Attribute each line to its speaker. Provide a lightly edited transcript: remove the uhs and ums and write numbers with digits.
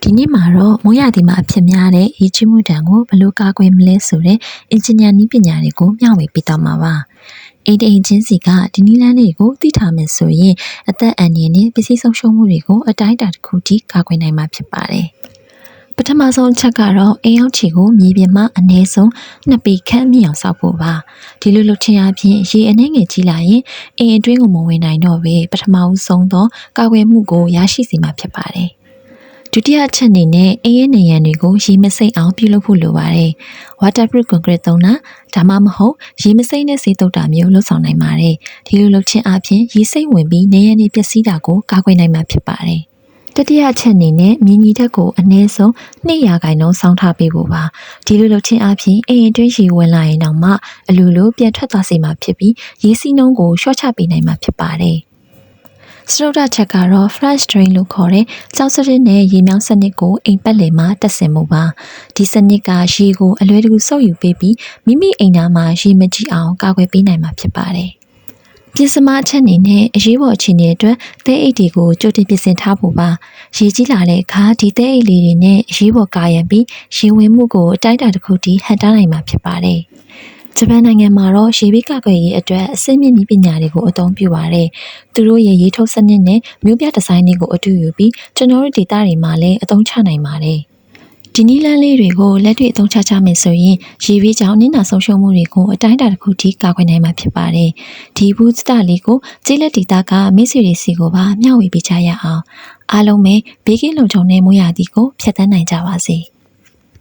Speaker 1: ဒီနေ့မှာတော့မိုးရာသီမှာအဖြစ်များတဲ့ရေကြီးမှုဒဏ်ကိုဘယ်လိုကာကွယ်မလဲဆိုတဲ့အင်ဂျင်နီယာနည်းပညာတွေကိုမျှဝေပေးသွားမှာပါ။အိမ်ချင်းစီကဒီနည်းလမ်းတွေကိုသိထားမယ်ဆိုရင်အသက်အန္တရာယ်နဲ့ပစ္စည်းဆုံးရှုံးမှုတွေကိုအတိုင်းအတာတစ်ခုထိကာကွယ်နိုင်မှာဖြစ်ပါတယ်။ပထမဆုံးအချက်ကတော့အိမ်ရောက်ချီကိုမြေပြင်မှာအနည်းဆုံး2 ပေခန့်မြင့်အောင်ဆောက်ဖို့ပါ။ဒီလိုလုပ်ခြင်းအပြင်ရေအနှဲငယ်ကြီးလာရင်အိမ်အတွင်းကိုမဝင်နိုင်တော့ပဲပထမဆုံးသောကာကွယ်မှုကိုရရှိစေမှာဖြစ်ပါတယ်။ဒုတိယအချက်အနေနဲ့အိမ်ရဲ့နေရန်တွေကိုရေမစိမ့်အောင်ပြုလုပ်ဖို့လိုပါတယ်။ waterproof concrete သုံးတာဒါမှမဟုတ်ရေမစိမ့်တဲ့ဆေးတုပ်တာမျိုးလုပ်ဆောင်နိုင်ပါတယ်။ဒီလိုလုပ်ခြင်းအပြင်ရေစိမ့်ဝင်ပြီးနေရန်တွေပျက်စီးတာကိုကာကွယ်နိုင်မှာဖြစ်ပါတယ်။တတိယအချက်အနေနဲ့မြင်းကြီးတက်ကိုအနည်းဆုံး2%ဆောင်းထားပေးဖို့ပါ။ဒီလိုလုပ်ခြင်းအပြင်အိမ်အတွင်းရေဝင်လာရင်တော့မှအလိုလိုပြန်ထွက်သွားစေမှာဖြစ်ပြီးရေစီးနှုန်းကိုလျှော့ချပေးနိုင်မှာဖြစ်ပါတယ်။စတုတ္ထချက်ကတော့ flash drain လို့ခေါ်တဲ့ကျောက်စရစ်နဲ့ရေမြောင်းစနစ်ကိုအိမ်ပတ်လည်မှာတက်ဆင်မှုပါဒီစနစ်ကရေကိုအလွယ်တကူစုပ်ယူပေးပြီးမိမိအိမ်သားမှာရေမကြီးအောင်ကာကွယ်ပေးနိုင်မှာဖြစ်ပါတယ်ပြင်စမအချက်အနေနဲ့အရေးပေါ်အခြေအနေအတွက်သဲအိတ်တွေကိုကြိုတင်ပြင်ဆင်ထားဖို့ပါရေကြီးလာတဲ့အခါဒီသဲအိတ်လေးတွေနဲ့အရေးပေါ်ကာရံပြီးရေဝင်မှုကိုအတိုင်းအတာတစ်ခုထိဟန်တားနိုင်မှာဖြစ်ပါတယ်ဂျပန်နိုင်ငံမှာတော့ရေဘေးကာကွယ်ရေးအတွက်အစိမ့်မြင့်နည်းပညာတွေကိုအသုံးပြုပါတယ်။သူတို့ရဲ့ရေထုတ်စနစ်နဲ့မျိုးပြဒီဇိုင်းတွေကိုအတူယူပြီးကျွန်တော်တို့ဒေတာတွေမှာလည်းအသုံးချနိုင်ပါတယ်။ဒီနည်းလမ်းလေးတွေကိုလက်တွေ့အသုံးချမယ်ဆိုရင်ရေဘေးကြောင့်နစ်နာဆုံးရှုံးမှုတွေကိုအတိုင်းအတာတစ်ခုထိကာကွယ်နိုင်မှာဖြစ်ပါတယ်။ဒီဘူးစတာလေးကိုကျေးလက်ဒေတာကမိတ်ဆွေတွေစီကိုပါမျှဝေပေးကြရအောင်။အားလုံးပဲဘေးကင်းလုံခြုံတဲ့မိုးရာသီကိုဖြတ်သန်းနိုင်ကြပါစေ။